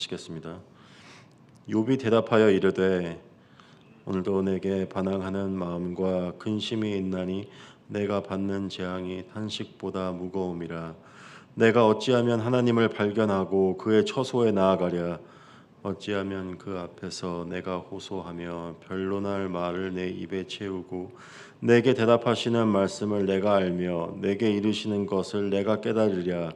시겠습니다. 욥이 대답하여 이르되 오늘도 내게 반항하는 마음과 근심이 있나니 내가 받는 재앙이 탄식보다 무거움이라. 내가 어찌하면 하나님을 발견하고 그의 처소에 나아가랴. 어찌하면 그 앞에서 내가 호소하며 변론할 말을 내 입에 채우고 내게 대답하시는 말씀을 내가 알며 내게 이르시는 것을 내가 깨달으랴.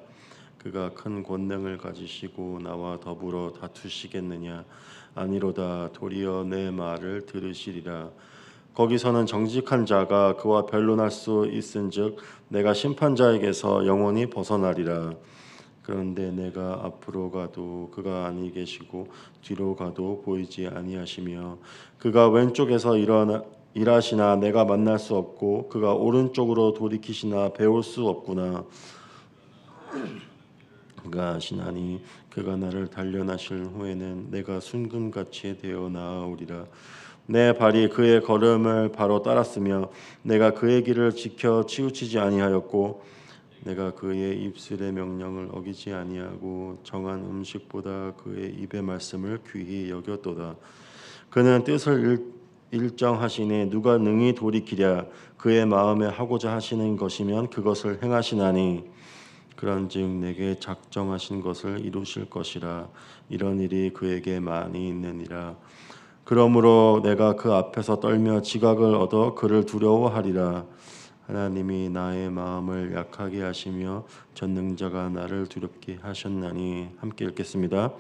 그가 큰 권능을 가지시고 나와 더불어 다투시겠느냐. 아니로다. 도리어 내 말을 들으시리라. 거기서는 정직한 자가 그와 변론할 수 있은즉 내가 심판자에게서 영원히 벗어나리라. 그런데 내가 앞으로 가도 그가 아니 계시고 뒤로 가도 보이지 아니하시며 그가 왼쪽에서 일하시나 내가 만날 수 없고 그가 오른쪽으로 돌이키시나 배울 수 없구나. 그가 하시나니 그가 나를 단련하실 후에는 내가 순금같이 되어 나아오리라. 내 발이 그의 걸음을 바로 따랐으며 내가 그의 길을 지켜 치우치지 아니하였고 내가 그의 입술의 명령을 어기지 아니하고 정한 음식보다 그의 입의 말씀을 귀히 여겼도다. 그는 뜻을 일정하시니 누가 능히 돌이키랴. 그의 마음에 하고자 하시는 것이면 그것을 행하시나니 그런즉 내게 작정하신 것을 이루실 것이라. 이런 일이 그에게 많이 있느니라. 그러므로 내가 그 앞에서 떨며 지각을 얻어 그를 두려워하리라. 하나님이 나의 마음을 약하게 하시며 전능자가 나를 두렵게 하셨나니. 함께 읽겠습니다.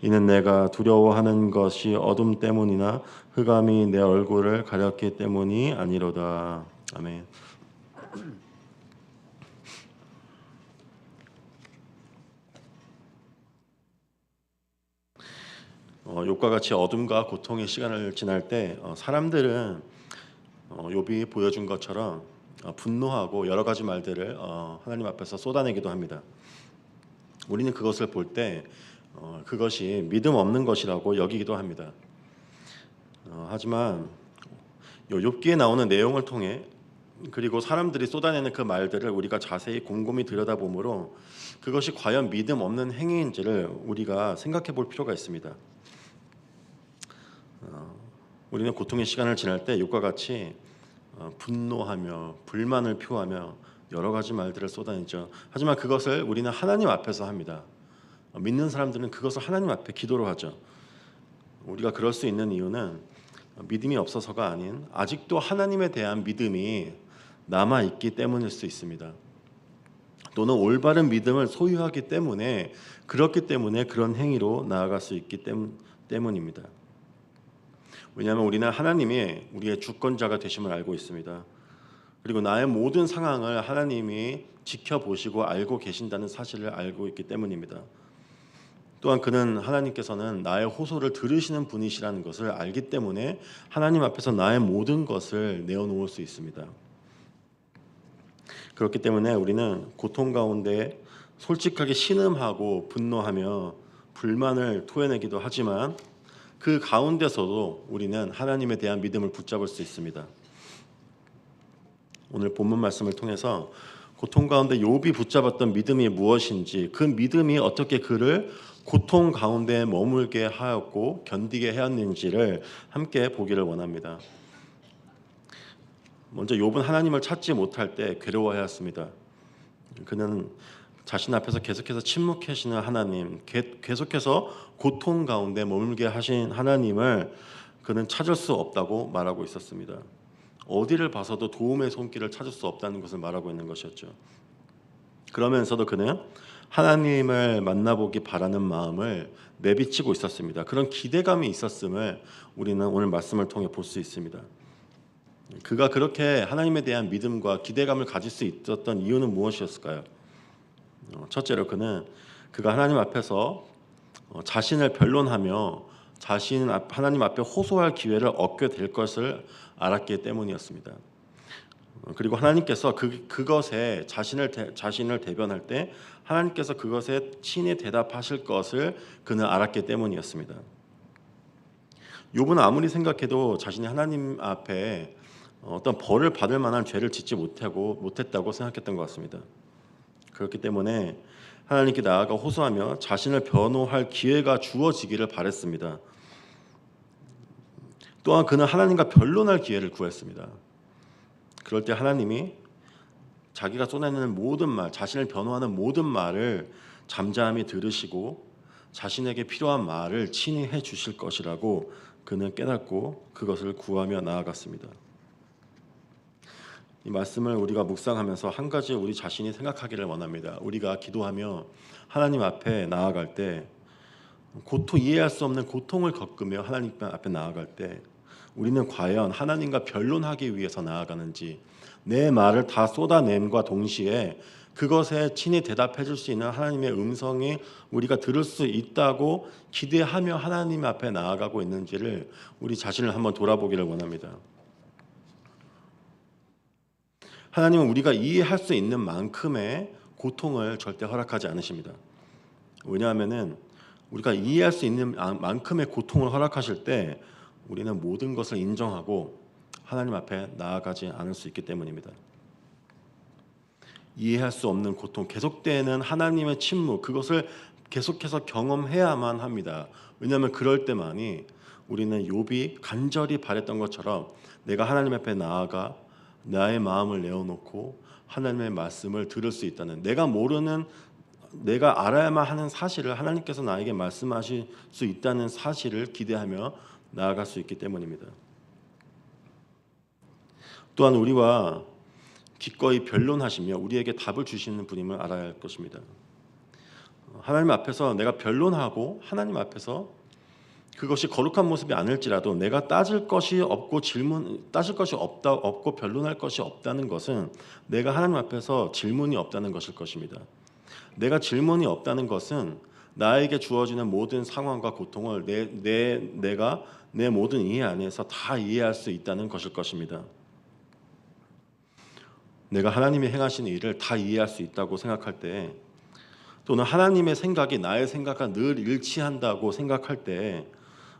이는 내가 두려워하는 것이 어둠 때문이나 흑암이 내 얼굴을 가렸기 때문이 아니로다. 아멘. 욥과 같이 어둠과 고통의 시간을 지날 때 사람들은 욥이 보여준 것처럼 분노하고 여러 가지 말들을 하나님 앞에서 쏟아내기도 합니다. 우리는 그것을 볼 때 그것이 믿음 없는 것이라고 여기기도 합니다. 하지만 욥기에 나오는 내용을 통해 그리고 사람들이 쏟아내는 그 말들을 우리가 자세히 곰곰이 들여다보므로 그것이 과연 믿음 없는 행위인지를 우리가 생각해 볼 필요가 있습니다. 우리는 고통의 시간을 지날 때 욥과 같이 분노하며 불만을 표하며 여러 가지 말들을 쏟아내죠. 하지만 그것을 우리는 하나님 앞에서 합니다. 믿는 사람들은 그것을 하나님 앞에 기도로 하죠. 우리가 그럴 수 있는 이유는 믿음이 없어서가 아닌 아직도 하나님에 대한 믿음이 남아 있기 때문일 수 있습니다. 또는 올바른 믿음을 소유하기 때문에 그렇기 때문에 그런 행위로 나아갈 수 있기 때문입니다. 왜냐하면 우리는 하나님이 우리의 주권자가 되심을 알고 있습니다. 그리고 나의 모든 상황을 하나님이 지켜보시고 알고 계신다는 사실을 알고 있기 때문입니다. 또한 그는 하나님께서는 나의 호소를 들으시는 분이시라는 것을 알기 때문에 하나님 앞에서 나의 모든 것을 내어놓을 수 있습니다. 그렇기 때문에 우리는 고통 가운데 솔직하게 신음하고 분노하며 불만을 토해내기도 하지만 그 가운데서도 우리는 하나님에 대한 믿음을 붙잡을 수 있습니다. 오늘 본문 말씀을 통해서 고통 가운데 욥이 붙잡았던 믿음이 무엇인지, 그 믿음이 어떻게 그를 고통 가운데 머물게 하였고 견디게 하였는지를 함께 보기를 원합니다. 먼저 욥은 하나님을 찾지 못할 때 괴로워하였습니다. 그는 자신 앞에서 계속해서 침묵하시는 하나님, 계속해서 고통 가운데 머물게 하신 하나님을 그는 찾을 수 없다고 말하고 있었습니다. 어디를 봐서도 도움의 손길을 찾을 수 없다는 것을 말하고 있는 것이었죠. 그러면서도 그는 하나님을 만나보기 바라는 마음을 내비치고 있었습니다. 그런 기대감이 있었음을 우리는 오늘 말씀을 통해 볼 수 있습니다. 그가 그렇게 하나님에 대한 믿음과 기대감을 가질 수 있었던 이유는 무엇이었을까요? 첫째로 그가 하나님 앞에서 자신을 변론하며 하나님 앞에 호소할 기회를 얻게 될 것을 알았기 때문이었습니다. 그리고 하나님께서 그것에 자신을 대변할 때 하나님께서 그것에 친히 대답하실 것을 그는 알았기 때문이었습니다. 욥은 아무리 생각해도 자신이 하나님 앞에 어떤 벌을 받을 만한 죄를 짓지 못했다고 생각했던 것 같습니다. 그렇기 때문에 하나님께 나아가 호소하며 자신을 변호할 기회가 주어지기를 바랬습니다. 또한 그는 하나님과 변론할 기회를 구했습니다. 그럴 때 하나님이 자기가 쏟아내는 모든 말, 자신을 변호하는 모든 말을 잠잠히 들으시고 자신에게 필요한 말을 친히 해 주실 것이라고 그는 깨닫고 그것을 구하며 나아갔습니다. 이 말씀을 우리가 묵상하면서 한 가지 우리 자신이 생각하기를 원합니다. 우리가 기도하며 하나님 앞에 나아갈 때 이해할 수 없는 고통을 겪으며 하나님 앞에 나아갈 때 우리는 과연 하나님과 변론하기 위해서 나아가는지, 내 말을 다 쏟아냄과 동시에 그것에 친히 대답해 줄 수 있는 하나님의 음성이 우리가 들을 수 있다고 기대하며 하나님 앞에 나아가고 있는지를 우리 자신을 한번 돌아보기를 원합니다. 하나님은 우리가 이해할 수 있는 만큼의 고통을 절대 허락하지 않으십니다. 왜냐하면은 우리가 이해할 수 있는 만큼의 고통을 허락하실 때 우리는 모든 것을 인정하고 하나님 앞에 나아가지 않을 수 있기 때문입니다. 이해할 수 없는 고통, 계속되는 하나님의 침묵, 그것을 계속해서 경험해야만 합니다. 왜냐하면 그럴 때만이 우리는 욥이 간절히 바랬던 것처럼 내가 하나님 앞에 나아가 나의 마음을 내어놓고 하나님의 말씀을 들을 수 있다는, 내가 알아야만 하는 사실을 하나님께서 나에게 말씀하실 수 있다는 사실을 기대하며 나아갈 수 있기 때문입니다. 또한 우리와 기꺼이 변론하시며 우리에게 답을 주시는 분임을 알아야 할 것입니다. 하나님 앞에서 내가 변론하고 하나님 앞에서 그것이 거룩한 모습이 아닐지라도 내가 따질 것이 없고 없고 변론할 것이 없다는 것은 내가 하나님 앞에서 질문이 없다는 것일 것입니다. 내가 질문이 없다는 것은 나에게 주어지는 모든 상황과 고통을 내가 내 모든 이해 안에서 다 이해할 수 있다는 것일 것입니다. 내가 하나님이 행하신 일을 다 이해할 수 있다고 생각할 때, 또는 하나님의 생각이 나의 생각과 늘 일치한다고 생각할 때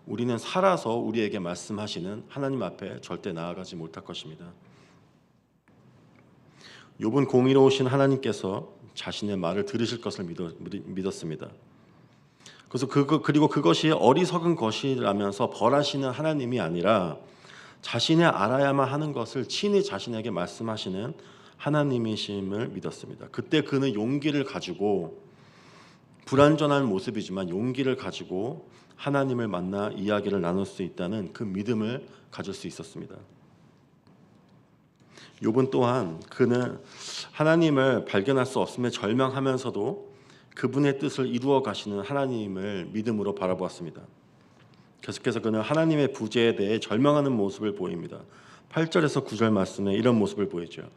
우리는 살아서 우리에게 말씀하시는 하나님 앞에 절대 나아가지 못할 것입니다. 욥은 공의로우신 하나님께서 자신의 말을 들으실 것을 믿었습니다. 그리고 그것이 어리석은 것이라면서 벌하시는 하나님이 아니라 자신의 알아야만 하는 것을 친히 자신에게 말씀하시는 하나님이심을 믿었습니다. 그때 그는 용기를 가지고, 불완전한 모습이지만 용기를 가지고 하나님을 만나 이야기를 나눌 수 있다는 그 믿음을 가질 수 있었습니다. 욥은 또한 그는 하나님을 발견할 수 없음에 절망하면서도 그분의 뜻을 이루어 가시는 하나님을 믿음으로 바라보았습니다. 계속해서 그는 하나님의 부재에 대해 절망하는 모습을 보입니다. 8절에서 9절 말씀에 이런 모습을 보이죠.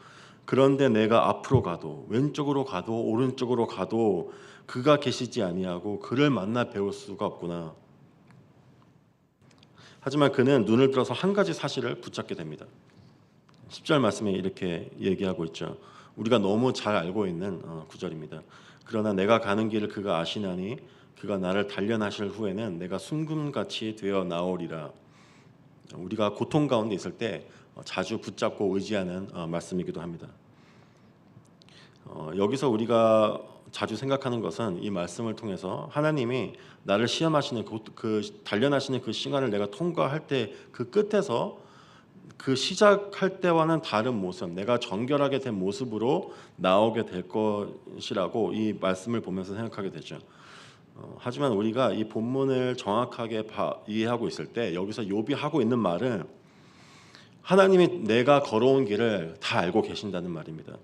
그런데 내가 앞으로 가도 왼쪽으로 가도 오른쪽으로 가도 그가 계시지 아니하고 그를 만나 배울 수가 없구나. 하지만 그는 눈을 들어서 한 가지 사실을 붙잡게 됩니다. 10절 말씀에 이렇게 얘기하고 있죠. 우리가 너무 잘 알고 있는 구절입니다. 그러나 내가 가는 길을 그가 아시나니 그가 나를 단련하실 후에는 내가 순금같이 되어 나오리라. 우리가 고통 가운데 있을 때 자주 붙잡고 의지하는 말씀이기도 합니다. 여기서 우리가 자주 생각하는 것은 이 말씀을 통해서 하나님이 나를 시험하시는 그 단련하시는 그 시간을 내가 통과할 때 그 끝에서 그 시작할 때와는 다른 모습, 내가 정결하게 된 모습으로 나오게 될 것이라고 이 말씀을 보면서 생각하게 되죠. 하지만 우리가 이 본문을 정확하게 이해하고 있을 때 여기서 욥이 하고 있는 말은 하나님이 내가 걸어온 길을 다 알고 계신다는 말입니다.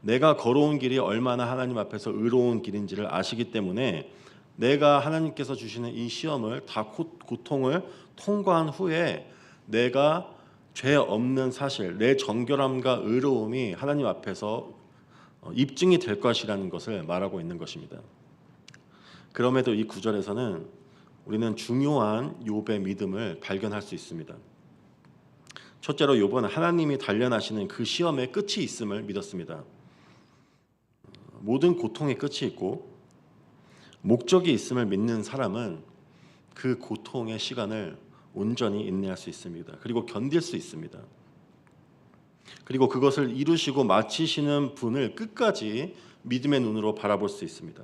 내가 걸어온 길이 얼마나 하나님 앞에서 의로운 길인지를 아시기 때문에 내가 하나님께서 주시는 이 시험을 다 고통을 통과한 후에 내가 죄 없는 사실, 내 정결함과 의로움이 하나님 앞에서 입증이 될 것이라는 것을 말하고 있는 것입니다. 그럼에도 이 구절에서는 우리는 중요한 욥의 믿음을 발견할 수 있습니다. 첫째로 욥은 하나님이 단련하시는 그 시험의 끝이 있음을 믿었습니다. 모든 고통의 끝이 있고 목적이 있음을 믿는 사람은 그 고통의 시간을 온전히 인내할 수 있습니다. 그리고 견딜 수 있습니다. 그리고 그것을 이루시고 마치시는 분을 끝까지 믿음의 눈으로 바라볼 수 있습니다.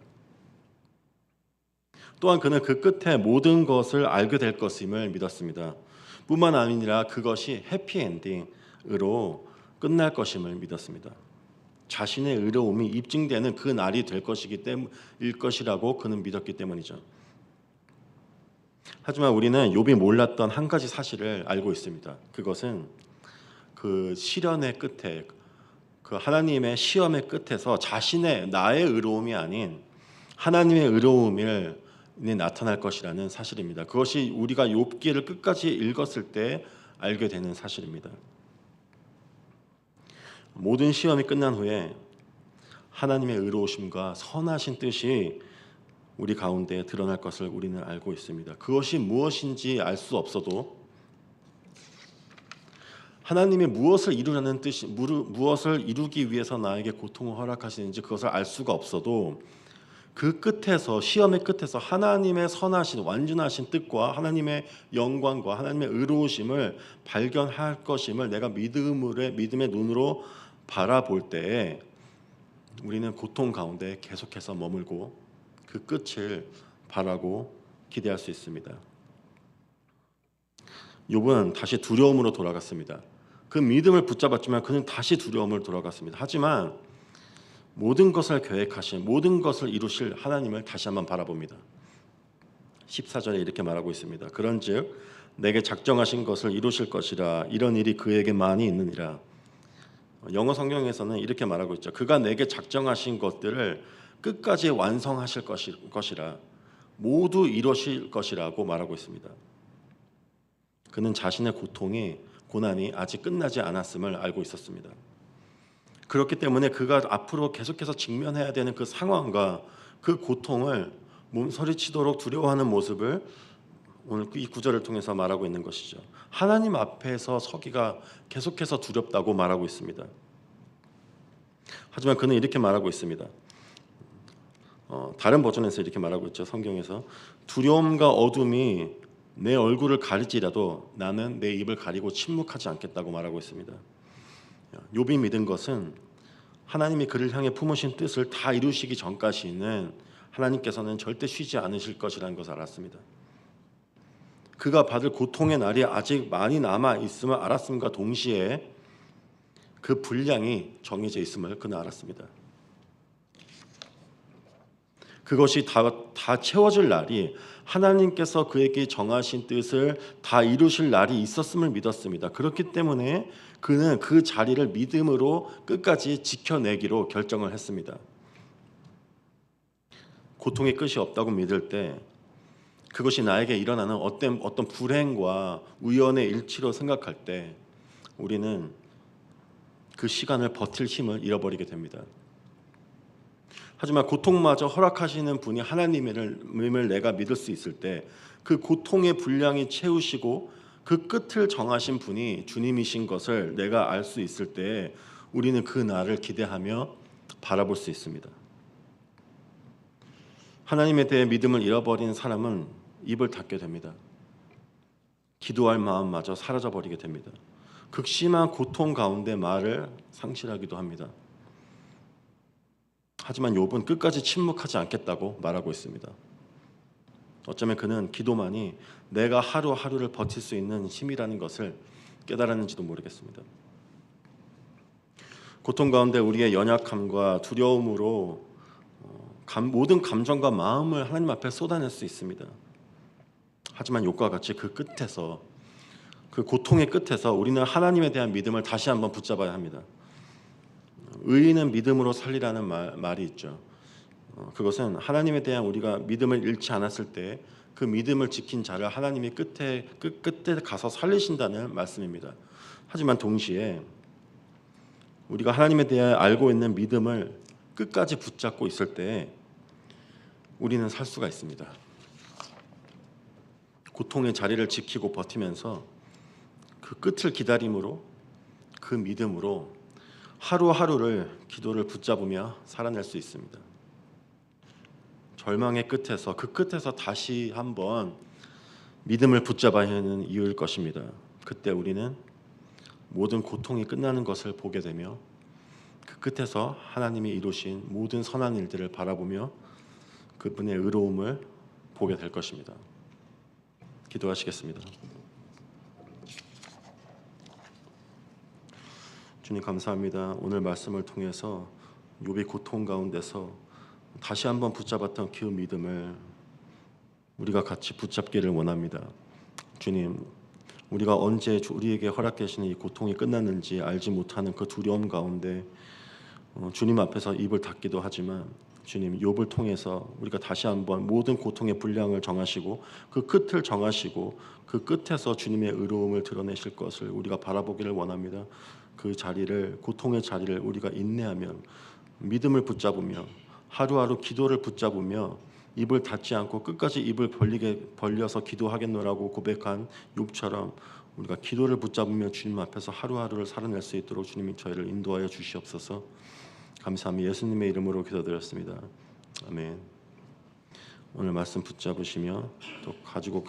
또한 그는 그 끝에 모든 것을 알게 될 것임을 믿었습니다. 뿐만 아니라 그것이 해피엔딩으로 끝날 것임을 믿었습니다. 자신의 의로움이 입증되는 그 날이 될 것일 것이라고 그는 믿었기 때문이죠. 하지만 우리는 욥이 몰랐던 한 가지 사실을 알고 있습니다. 그것은 그 시련의 끝에, 그 하나님의 시험의 끝에서 나의 의로움이 아닌 하나님의 의로움이 나타날 것이라는 사실입니다. 그것이 우리가 욥기를 끝까지 읽었을 때 알게 되는 사실입니다. 모든 시험이 끝난 후에 하나님의 의로우심과 선하신 뜻이 우리 가운데 드러날 것을 우리는 알고 있습니다. 그것이 무엇인지 알 수 없어도 하나님이 무엇을 이루기 위해서 나에게 고통을 허락하시는지 그것을 알 수가 없어도 그 끝에서, 시험의 끝에서 하나님의 선하신 완전하신 뜻과 하나님의 영광과 하나님의 의로우심을 발견할 것임을 내가 믿음의 눈으로 바라볼 때에 우리는 고통 가운데 계속해서 머물고 그 끝을 바라고 기대할 수 있습니다. 욥은 다시 두려움으로 돌아갔습니다. 그 믿음을 붙잡았지만 그는 다시 두려움으로 돌아갔습니다. 하지만 모든 것을 계획하신, 모든 것을 이루실 하나님을 다시 한번 바라봅니다. 14절에 이렇게 말하고 있습니다. 그런즉 내게 작정하신 것을 이루실 것이라. 이런 일이 그에게 많이 있느니라. 영어 성경에서는 이렇게 말하고 있죠. 그가 내게 작정하신 것들을 끝까지 완성하실 것이라. 모두 이루실 것이라고 말하고 있습니다. 그는 자신의 고난이 아직 끝나지 않았음을 알고 있었습니다. 그렇기 때문에 그가 앞으로 계속해서 직면해야 되는 그 상황과 그 고통을 몸서리치도록 두려워하는 모습을 오늘 이 구절을 통해서 말하고 있는 것이죠. 하나님 앞에서 서기가 계속해서 두렵다고 말하고 있습니다. 하지만 그는 이렇게 말하고 있습니다. 다른 버전에서 이렇게 말하고 있죠. 성경에서 두려움과 어둠이 내 얼굴을 가릴지라도 나는 내 입을 가리고 침묵하지 않겠다고 말하고 있습니다. 욥이 믿은 것은 하나님이 그를 향해 품으신 뜻을 다 이루시기 전까지는 하나님께서는 절대 쉬지 않으실 것이라는 것을 알았습니다. 그가 받을 고통의 날이 아직 많이 남아 있음을 알았음과 동시에 그 분량이 정해져 있음을 그는 알았습니다. 그것이 다 채워질 날이 하나님께서 그에게 정하신 뜻을 다 이루실 날이 있었음을 믿었습니다. 그렇기 때문에 그는 그 자리를 믿음으로 끝까지 지켜내기로 결정을 했습니다. 고통의 끝이 없다고 믿을 때 그것이 나에게 일어나는 어떤 불행과 우연의 일치로 생각할 때 우리는 그 시간을 버틸 힘을 잃어버리게 됩니다. 하지만 고통마저 허락하시는 분이 하나님을 내가 믿을 수 있을 때 그 고통의 분량이 채우시고 그 끝을 정하신 분이 주님이신 것을 내가 알 수 있을 때 우리는 그 날을 기대하며 바라볼 수 있습니다. 하나님에 대해 믿음을 잃어버린 사람은 입을 닫게 됩니다. 기도할 마음마저 사라져버리게 됩니다. 극심한 고통 가운데 말을 상실하기도 합니다. 하지만 욥은 끝까지 침묵하지 않겠다고 말하고 있습니다. 어쩌면 그는 기도만이 내가 하루하루를 버틸 수 있는 힘이라는 것을 깨달았는지도 모르겠습니다. 고통 가운데 우리의 연약함과 두려움으로 모든 감정과 마음을 하나님 앞에 쏟아낼 수 있습니다. 하지만 욥과 같이 그 끝에서, 그 고통의 끝에서 우리는 하나님에 대한 믿음을 다시 한번 붙잡아야 합니다. 의인은 믿음으로 살리라는 말이 있죠. 그것은 하나님에 대한 우리가 믿음을 잃지 않았을 때 그 믿음을 지킨 자를 하나님이 끝에 가서 살리신다는 말씀입니다. 하지만 동시에 우리가 하나님에 대해 알고 있는 믿음을 끝까지 붙잡고 있을 때 우리는 살 수가 있습니다. 고통의 자리를 지키고 버티면서 그 끝을 기다림으로, 그 믿음으로 하루하루를 기도를 붙잡으며 살아낼 수 있습니다. 절망의 끝에서, 그 끝에서 다시 한번 믿음을 붙잡아야 하는 이유일 것입니다. 그때 우리는 모든 고통이 끝나는 것을 보게 되며 그 끝에서 하나님이 이루신 모든 선한 일들을 바라보며 그분의 의로움을 보게 될 것입니다. 기도하시겠습니다. 주님 감사합니다. 오늘 말씀을 통해서 욥이 고통 가운데서 다시 한번 붙잡았던 그 믿음을 우리가 같이 붙잡기를 원합니다. 주님, 우리가 언제 우리에게 허락하시는 이 고통이 끝났는지 알지 못하는 그 두려움 가운데 주님 앞에서 입을 닫기도 하지만 주님, 욥을 통해서 우리가 다시 한번 모든 고통의 분량을 정하시고 그 끝을 정하시고 그 끝에서 주님의 의로움을 드러내실 것을 우리가 바라보기를 원합니다. 그 자리를, 고통의 자리를 우리가 인내하며 믿음을 붙잡으며 하루하루 기도를 붙잡으며 입을 닫지 않고 끝까지 입을 벌려서 기도하겠노라고 고백한 욥처럼 우리가 기도를 붙잡으며 주님 앞에서 하루하루를 살아낼 수 있도록 주님이 저희를 인도하여 주시옵소서. 감사합니다. 예수님의 이름으로 기도드렸습니다. 아멘. 오늘 말씀 붙잡으시며 또 가지고